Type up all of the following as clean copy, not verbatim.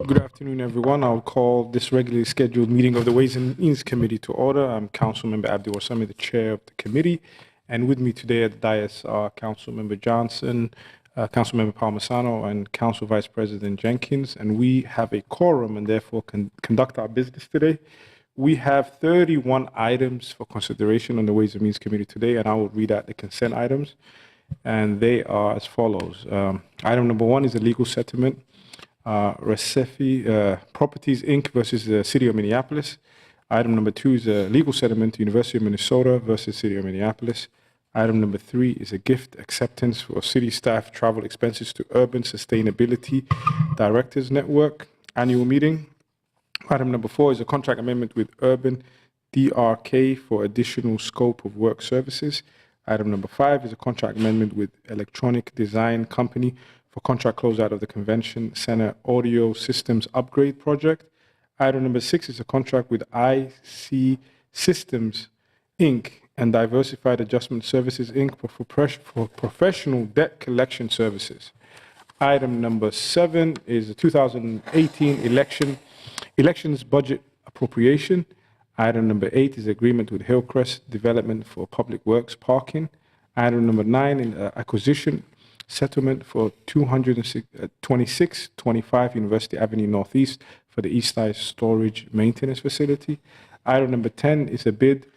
Good afternoon, everyone. I'll call this regularly scheduled meeting of the Ways and Means Committee to order. I'm Councilmember Abdi Warsame, the chair of the committee. And with me today at the dais are Councilmember Johnson, Councilmember Palmisano, and Council Vice President Jenkins. And we have a quorum and therefore can conduct our business today. We have 31 items for consideration on the Ways and Means Committee today, and I will read out the consent items. And they are as follows. Item number 1 is a legal settlement. Recefi Properties, Inc. versus the City of Minneapolis. Item number 2 is a legal settlement, University of Minnesota versus City of Minneapolis. Item number 3 is a gift acceptance for city staff travel expenses to Urban Sustainability Directors Network annual meeting. Item number 4 is a contract amendment with Urban DRK for additional scope of work services. Item number 5 is a contract amendment with Electronic Design Company for contract closeout of the Convention Center Audio Systems Upgrade Project. Item number 6 is a contract with IC Systems, Inc. and Diversified Adjustment Services, Inc. for professional debt collection services. Item number 7 is the 2018 elections budget appropriation. Item number 8 is agreement with Hillcrest Development for public works parking. Item number 9 is acquisition settlement for 2625 University Avenue Northeast for the East Side Storage Maintenance Facility. Item number 10 is a bid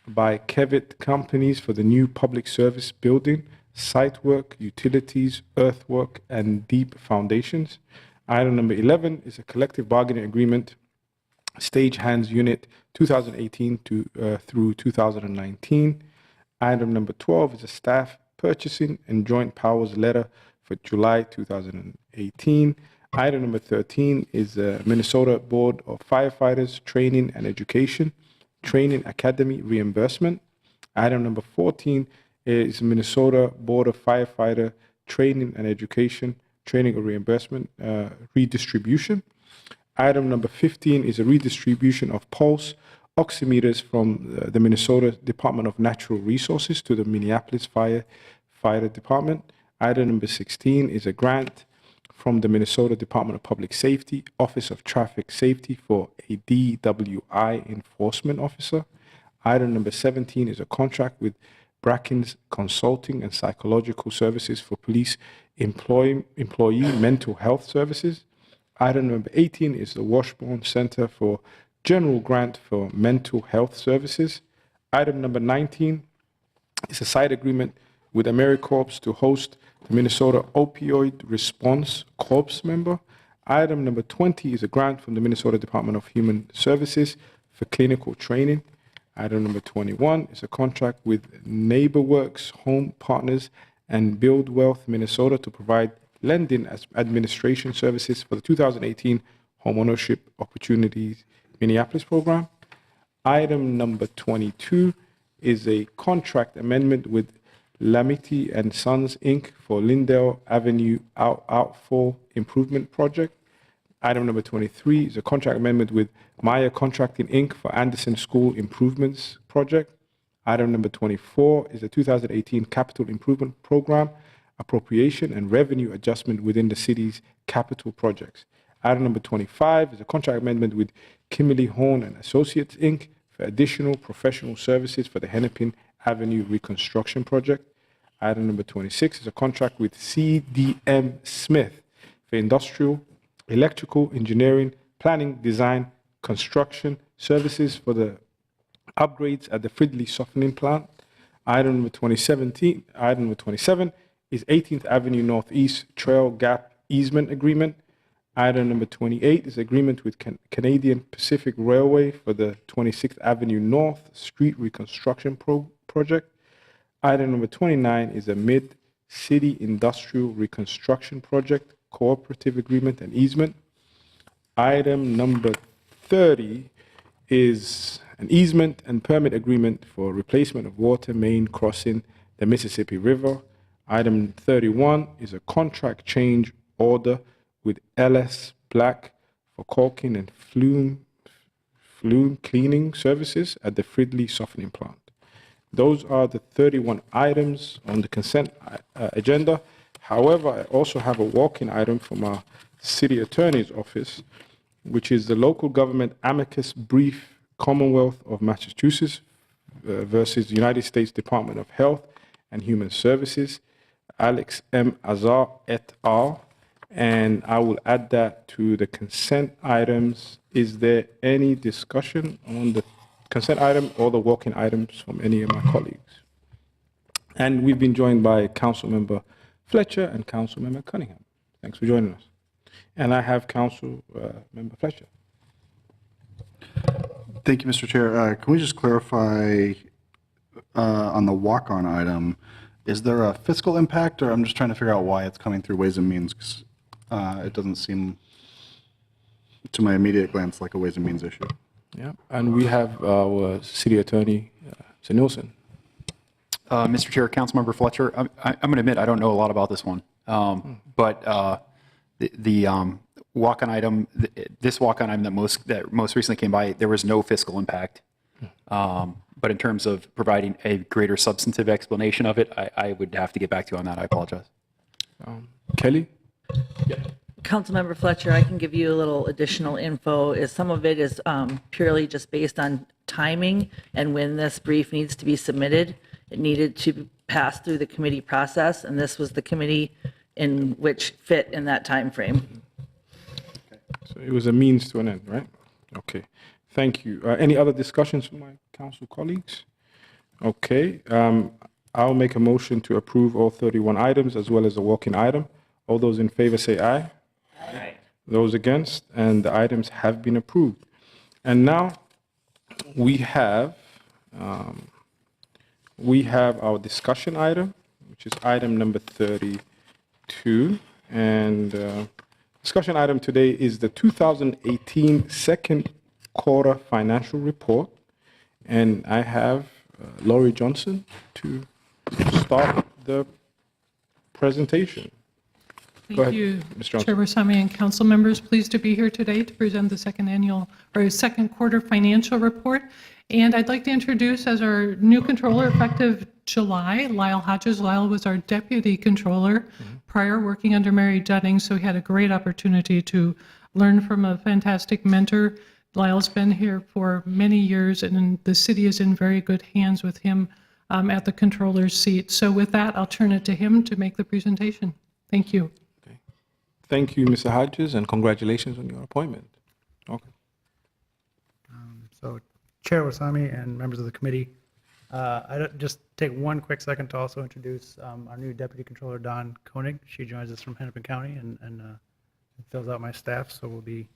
by Kevitt Companies for the new public service building, site work, utilities, earthwork, and deep foundations. Item number 11 is a collective bargaining agreement, Stagehands Unit 2018 through 2019. Item number 12 is a staff purchasing and joint powers letter for July 2018. Item number 13 is the Minnesota Board of Firefighters Training and Education Training Academy reimbursement. Item number 14 is Minnesota Board of Firefighter Training and Education Training or reimbursement redistribution. Item number 15 is a redistribution of pulse oximeters from the Minnesota Department of Natural Resources to the Minneapolis Fire Department. Item number 16 is a grant from the Minnesota Department of Public Safety, Office of Traffic Safety for a DWI enforcement officer. Item number 17 is a contract with Bracken's Consulting and Psychological Services for police employee mental health services. Item number 18 is the Washburn Center for General Grant for Mental Health Services. Item number 19 is a side agreement with AmeriCorps to host the Minnesota Opioid Response Corps member. Item number 20 is a grant from the Minnesota Department of Human Services for clinical training. Item number 21 is a contract with NeighborWorks Home Partners and Build Wealth Minnesota to provide lending as administration services for the 2018 Homeownership Opportunities Minneapolis program. Item number 22 is a contract amendment with Lamity and Sons, Inc. for Lindell Avenue Outfall Improvement Project. Item number 23 is a contract amendment with Maya Contracting, Inc. for Anderson School Improvements Project. Item number 24 is the 2018 Capital Improvement Program appropriation and revenue adjustment within the city's capital projects. Item number 25 is a contract amendment with Kimberly Horn and Associates, Inc. for additional professional services for the Hennepin Avenue Reconstruction Project. Item number 26 is a contract with CDM Smith for industrial, electrical, engineering, planning, design, construction services for the upgrades at the Fridley Softening Plant. Item number 27 is 18th Avenue Northeast Trail Gap Easement Agreement. Item number 28 is agreement with Canadian Pacific Railway for the 26th Avenue North Street Reconstruction Project. Item number 29 is a Mid-City Industrial Reconstruction Project Cooperative Agreement and Easement. Item number 30 is an easement and permit agreement for replacement of water main crossing the Mississippi River. Item 31 is a contract change order with LS Black for caulking and flume cleaning services at the Fridley Softening Plant. Those are the 31 items on the consent agenda. However, I also have a walk-in item from our City Attorney's Office, which is the local government amicus brief Commonwealth of Massachusetts versus United States Department of Health and Human Services, Alex M. Azar et al. And I will add that to the consent items. Is there any discussion on the consent item or the walking items from any of my colleagues? And we've been joined by Councilmember Fletcher and Councilmember Cunningham. Thanks for joining us. And I have Councilmember Fletcher. Thank you, Mr. Chair. Can we just clarify on the walk-on item, is there a fiscal impact, or I'm just trying to figure out why it's coming through Ways and Means? 'Cause, it doesn't seem, to my immediate glance, like a Ways and Means issue. Yeah, and we have our City Attorney, Mr. Nielsen. Mr. Chair, Councilmember Fletcher, I'm going to admit I don't know a lot about this one, but the walk-on item, this walk-on item that most recently came by, there was no fiscal impact. But in terms of providing a greater substantive explanation of it, I would have to get back to you on that. I apologize. Kelly? Councilmember Fletcher, I can give you a little additional info. Some of it is purely just based on timing and when this brief needs to be submitted. It needed to pass through the committee process, and this was the committee in which fit in that time frame. So it was a means to an end, right? Okay, thank you. Any other discussions from my council colleagues? Okay, I'll make a motion to approve all 31 items as well as the walking item. All those in favor say aye. Aye. Those against, and the items have been approved. And now we have our discussion item, which is item number 32. And discussion item today is the 2018 second quarter financial report. And I have Laurie Johnson to start the presentation. Thank you, Ms. Johnson. Chair Warsame and council members. Pleased to be here today to present the second quarter financial report. And I'd like to introduce as our new controller effective July, Lyle Hodges. Lyle was our deputy controller prior, working under Mary Jennings, so he had a great opportunity to learn from a fantastic mentor. Lyle's been here for many years, and the city is in very good hands with him at the controller's seat. So with that, I'll turn it to him to make the presentation. Thank you. Okay. Thank you, Mr. Hodges, and congratulations on your appointment. Okay. So Chair Warsame and members of the committee, I'd just take one quick second to also introduce our new Deputy Controller, Dawn Koenig. She joins us from Hennepin County and fills out my staff, so we'll be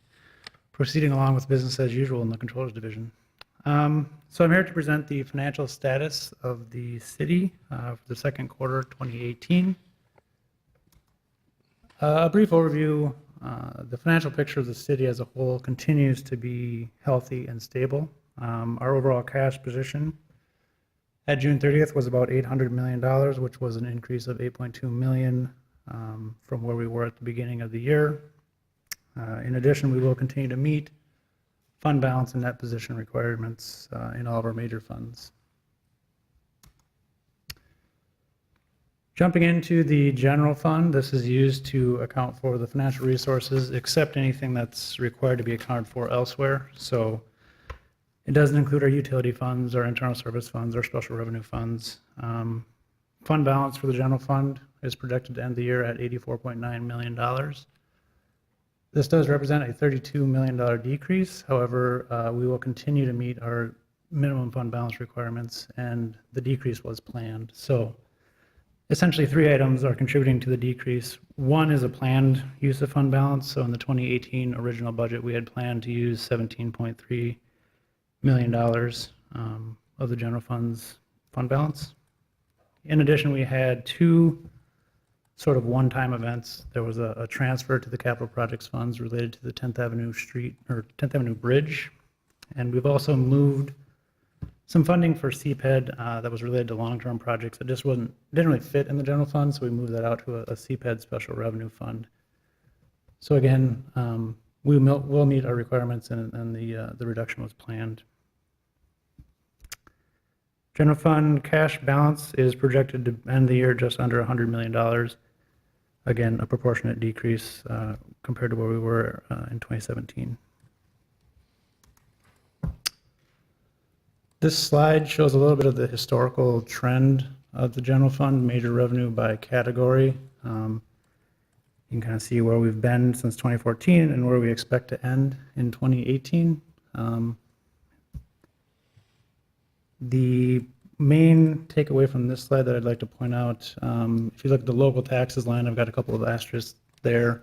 proceeding along with business as usual in the Controllers Division. So I'm here to present the financial status of the city for the second quarter 2018. A brief overview, the financial picture of the city as a whole continues to be healthy and stable. Our overall cash position at June 30th was about $800 million, which was an increase of $8.2 million from where we were at the beginning of the year. In addition, we will continue to meet fund balance and net position requirements in all of our major funds. Jumping into the general fund, this is used to account for the financial resources except anything that's required to be accounted for elsewhere. So it doesn't include our utility funds, our internal service funds, our special revenue funds. Fund balance for the general fund is projected to end the year at $84.9 million. This does represent a $32 million decrease. However, we will continue to meet our minimum fund balance requirements, and the decrease was planned. So essentially, three items are contributing to the decrease. One is a planned use of fund balance. So in the 2018 original budget, we had planned to use $17.3 million of the general fund's fund balance. In addition, we had two sort of one-time events. There was a transfer to the capital projects funds related to the 10th Avenue Bridge, and we've also moved some funding for CPED that was related to long-term projects that just didn't really fit in the general fund, so we moved that out to a CPED special revenue fund. So again, we'll meet our requirements, and the reduction was planned. General fund cash balance is projected to end the year just under $100 million. Again, a proportionate decrease compared to where we were in 2017. This slide shows a little bit of the historical trend of the general fund, major revenue by category. You can kind of see where we've been since 2014 and where we expect to end in 2018. The main takeaway from this slide that I'd like to point out, if you look at the local taxes line, I've got a couple of asterisks there.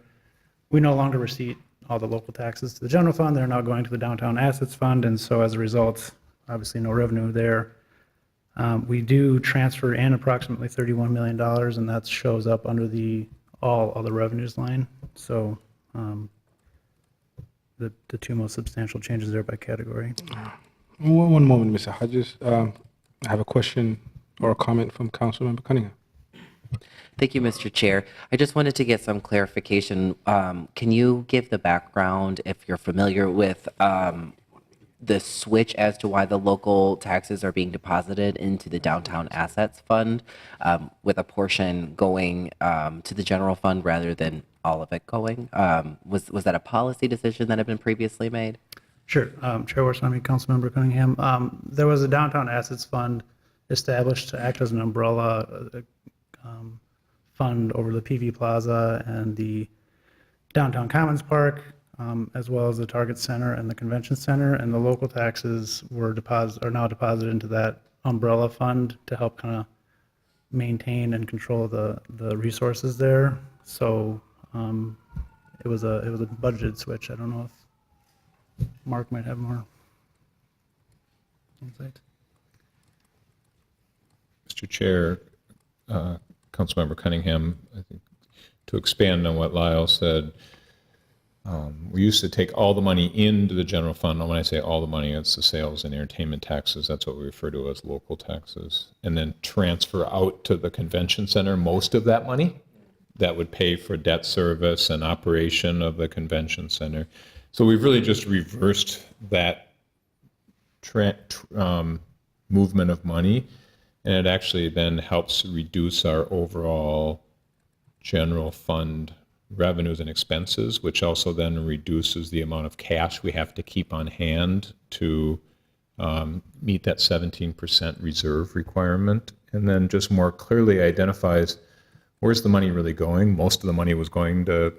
We no longer receipt all the local taxes to the general fund. They're now going to the downtown assets fund, and so as a result, obviously no revenue there. We do transfer in approximately $31 million, and that shows up under the all other revenues line. So the two most substantial changes there by category. One moment, Mr. Hodges. I have a question or a comment from Councilmember Cunningham. Thank you, Mr. Chair. I just wanted to get some clarification. Can you give the background, if you're familiar with the switch as to why the local taxes are being deposited into the Downtown Assets Fund, with a portion going to the general fund rather than all of it going? Was that a policy decision that had been previously made? Sure. Chair Warsami, Councilmember Cunningham. There was a Downtown Assets Fund established to act as an umbrella fund over the PV Plaza and the Downtown Commons Park, as well as the Target Center and the Convention Center. And the local taxes are now deposited into that umbrella fund to help kind of maintain and control the resources there. So it was a budgeted switch. I don't know if Mark might have more insight. Mr. Chair, Councilmember Cunningham, I think to expand on what Lyle said, we used to take all the money into the general fund. And when I say all the money, it's the sales and entertainment taxes. That's what we refer to as local taxes. And then transfer out to the convention center most of that money that would pay for debt service and operation of the convention center. So we've really just reversed that movement of money, and it actually then helps reduce our overall general fund revenues and expenses, which also then reduces the amount of cash we have to keep on hand to meet that 17% reserve requirement, and then just more clearly identifies where's the money really going. Most of the money was going to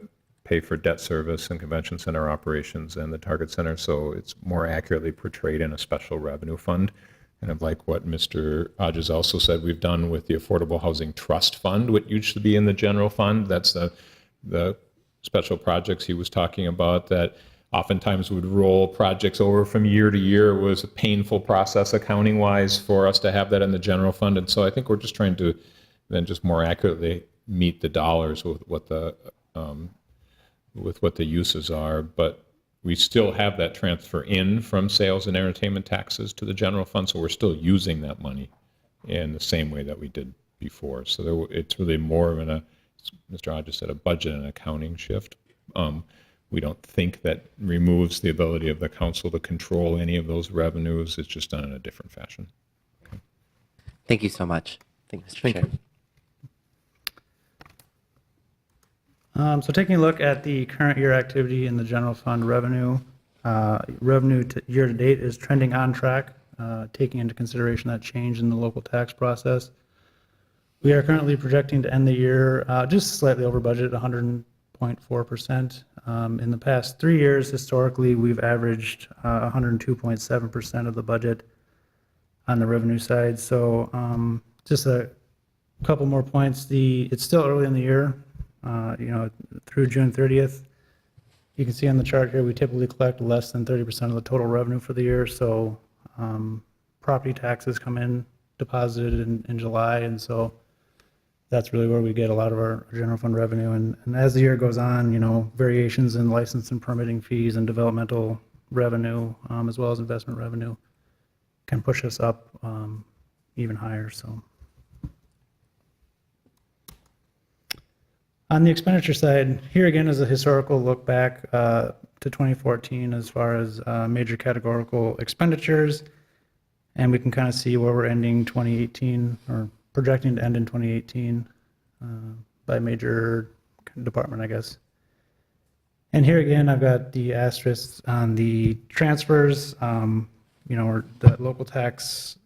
pay for debt service and convention center operations and the Target Center, so it's more accurately portrayed in a special revenue fund. Kind of like what Mr. Hodges also said we've done with the Affordable Housing Trust Fund, what used to be in the general fund. That's the special projects he was talking about that oftentimes would roll projects over from year to year. It was a painful process accounting-wise for us to have that in the general fund, and so I think we're just trying to then just more accurately meet the dollars with what the uses are, but we still have that transfer in from sales and entertainment taxes to the general fund, so we're still using that money in the same way that we did before. So it's really more of Mr. Hodges said, a budget and accounting shift. We don't think that removes the ability of the council to control any of those revenues. It's just done in a different fashion. Okay. Thank you so much. Thank you, Mr. Chair. So taking a look at the current year activity in the general fund revenue, year to date is trending on track, taking into consideration that change in the local tax process. We are currently projecting to end the year just slightly over budget, 100.4%. In the past 3 years, historically, we've averaged 102.7% of the budget on the revenue side. So just a couple more points. It's still early in the year. Through June 30th, you can see on the chart here, we typically collect less than 30% of the total revenue for the year. So property taxes come in deposited in July, and so that's really where we get a lot of our general fund revenue. And as the year goes on, variations in license and permitting fees and developmental revenue, as well as investment revenue, can push us up even higher. So. On the expenditure side, here again is a historical look back to 2014 as far as major categorical expenditures, and we can kind of see where we're ending 2018 or projecting to end in 2018 by major department, I guess. And here again, I've got the asterisks on the transfers. Where the local tax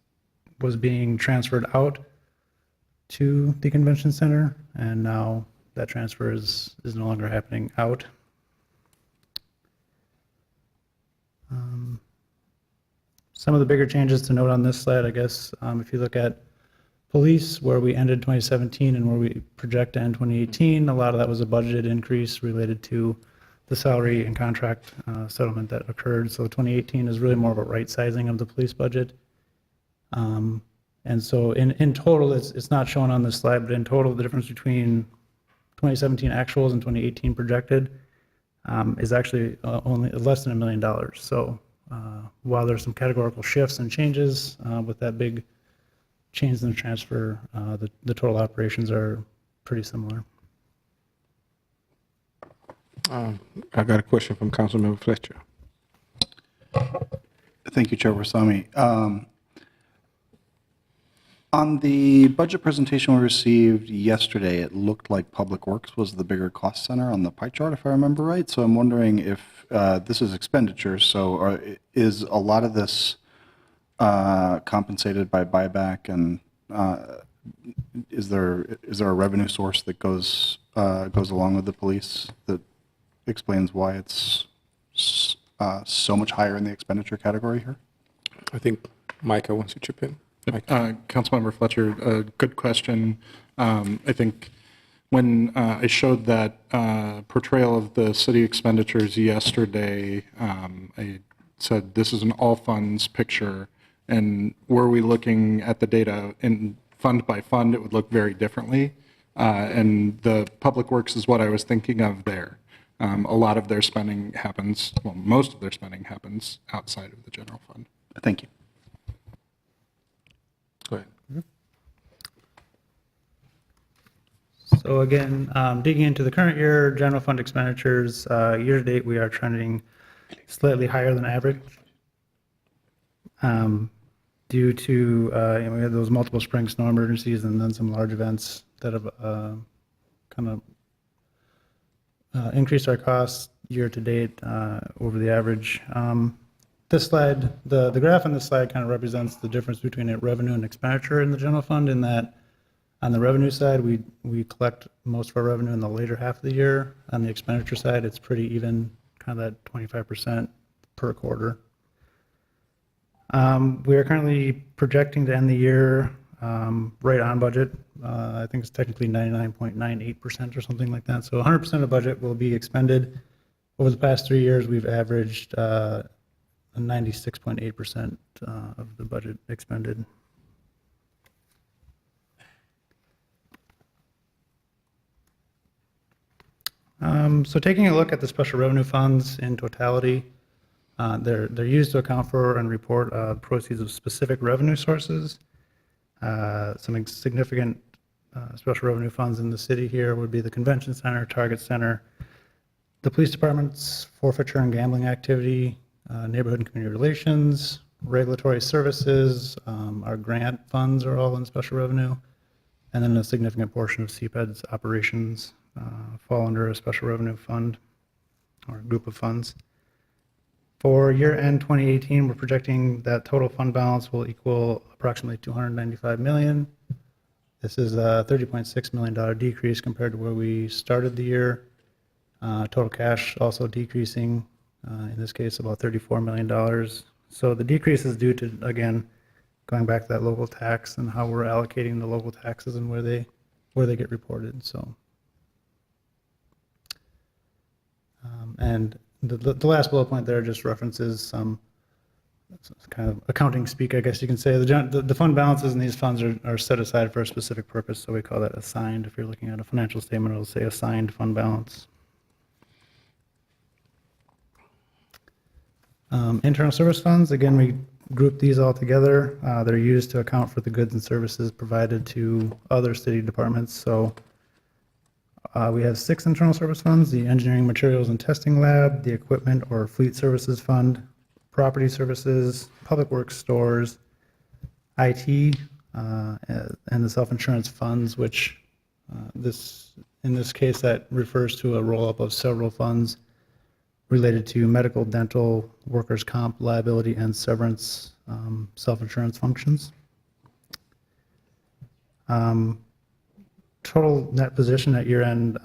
was being transferred out to the convention center, and now that transfer is no longer happening out. Some of the bigger changes to note on this slide, I guess, if you look at police, where we ended 2017 and where we project to end 2018, a lot of that was a budgeted increase related to the salary and contract settlement that occurred. So 2018 is really more of a right sizing of the police budget. And so in total, it's not shown on this slide, but in total, the difference between 2017 actuals and 2018 projected is actually only less than $1 million. So while there's some categorical shifts and changes with that big change in the transfer, the total operations are pretty similar. I got a question from Councilmember Fletcher. Thank you, Chair Warsami. On the budget presentation we received yesterday, it looked like Public Works was the bigger cost center on the pie chart, if I remember right. So I'm wondering if this is expenditures. So is a lot of this compensated by buyback, and is there a revenue source that goes along with the police that explains why it's so much higher in the expenditure category here? I think Micah wants to chip in. Councilmember Fletcher, good question. I think when I showed that portrayal of the city expenditures yesterday, I said this is an all funds picture, and were we looking at the data in fund by fund, it would look very differently. And the Public Works is what I was thinking of there. A lot of their spending happens, well, most of their spending happens outside of the general fund. Thank you. Go ahead. So again, digging into the current year general fund expenditures, year to date, we are trending slightly higher than average. Due to, we had those multiple spring snow emergencies and then some large events that have kind of increased our costs year to date over the average. This slide, the graph on this slide kind of represents the difference between revenue and expenditure in the general fund, in that on the revenue side, we collect most of our revenue in the later half of the year. On the expenditure side, it's pretty even, kind of that 25% per quarter. We are currently projecting to end the year right on budget. I think it's technically 99.98% or something like that. So 100% of budget will be expended. Over the past 3 years, we've averaged 96.8% of the budget expended. So taking a look at the special revenue funds in totality, they're used to account for and report proceeds of specific revenue sources. Some significant special revenue funds in the city here would be the Convention Center, Target Center, the Police Department's forfeiture and gambling activity, Neighborhood and Community Relations, Regulatory Services, our grant funds are all in special revenue, and then a significant portion of CPED's operations fall under a special revenue fund or group of funds. For year-end 2018, we're projecting that total fund balance will equal approximately $295 million. This is a $30.6 million decrease compared to where we started the year. Total cash also decreasing, in this case, about $34 million. So the decrease is due to, again, going back to that local tax and how we're allocating the local taxes and where they get reported. So, and the last bullet point there just references some kind of accounting speak, I guess you can say. The fund balances in these funds are set aside for a specific purpose, so we call that assigned. If you're looking at a financial statement, it'll say assigned fund balance. Internal service funds, again, we group these all together. They're used to account for the goods and services provided to other city departments. So we have 6 internal service funds: the Engineering, Materials, and Testing Lab, the Equipment or Fleet Services Fund, Property Services, Public Works Stores, IT, and the Self-Insurance Funds, which this In this case, that refers to a roll-up of several funds related to medical, dental, workers' comp, liability, and severance self-insurance functions. Total net position at year-end,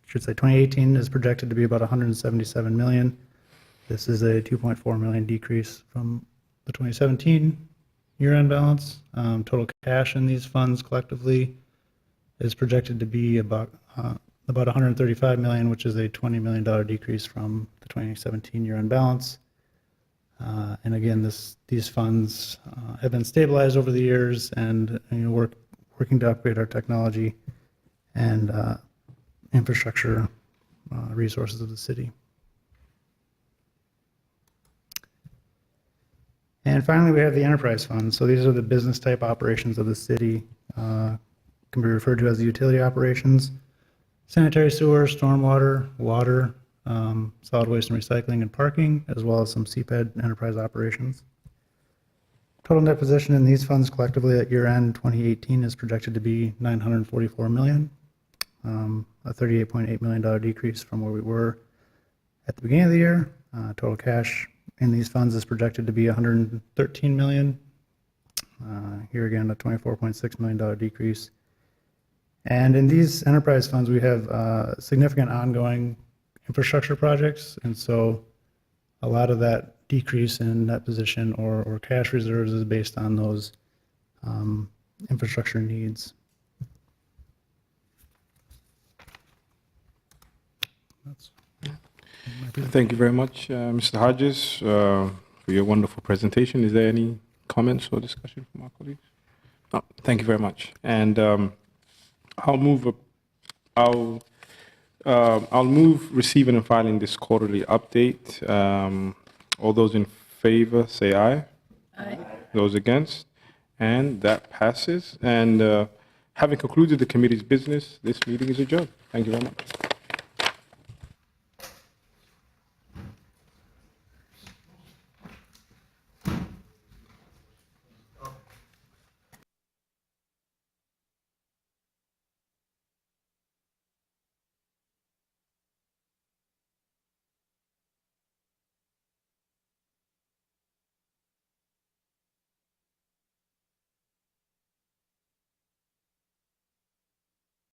should say 2018, is projected to be about 177 million. This is a 2.4 million decrease from the 2017 year-end balance. Total cash in these funds collectively is projected to be about 135 million, which is a $20 million decrease from the 2017 year-end balance. And again, these funds have been stabilized over the years, and working to upgrade our technology and infrastructure resources of the city. And finally, we have the enterprise fund. So these are the business type operations of the city, can be referred to as the utility operations: sanitary sewer, stormwater, water, solid waste and recycling, and parking, as well as some CPED enterprise operations. Total net position in these funds collectively at year-end 2018 is projected to be 944 million, a $38.8 million decrease from where we were at the beginning of the year. Total cash in these funds is projected to be 113 million. Here again, a $24.6 million decrease. And in these enterprise funds, we have significant ongoing infrastructure projects, and so a lot of that decrease in net position or cash reserves is based on those infrastructure needs. That's Thank you very much, Mr. Hodges, for your wonderful presentation. Is there any comments or discussion from our colleagues? No, thank you very much. And I'll move receiving and filing this quarterly update. All those in favor say aye. Aye. Those against? And that passes. And having concluded the committee's business, this meeting is adjourned. Thank you very much.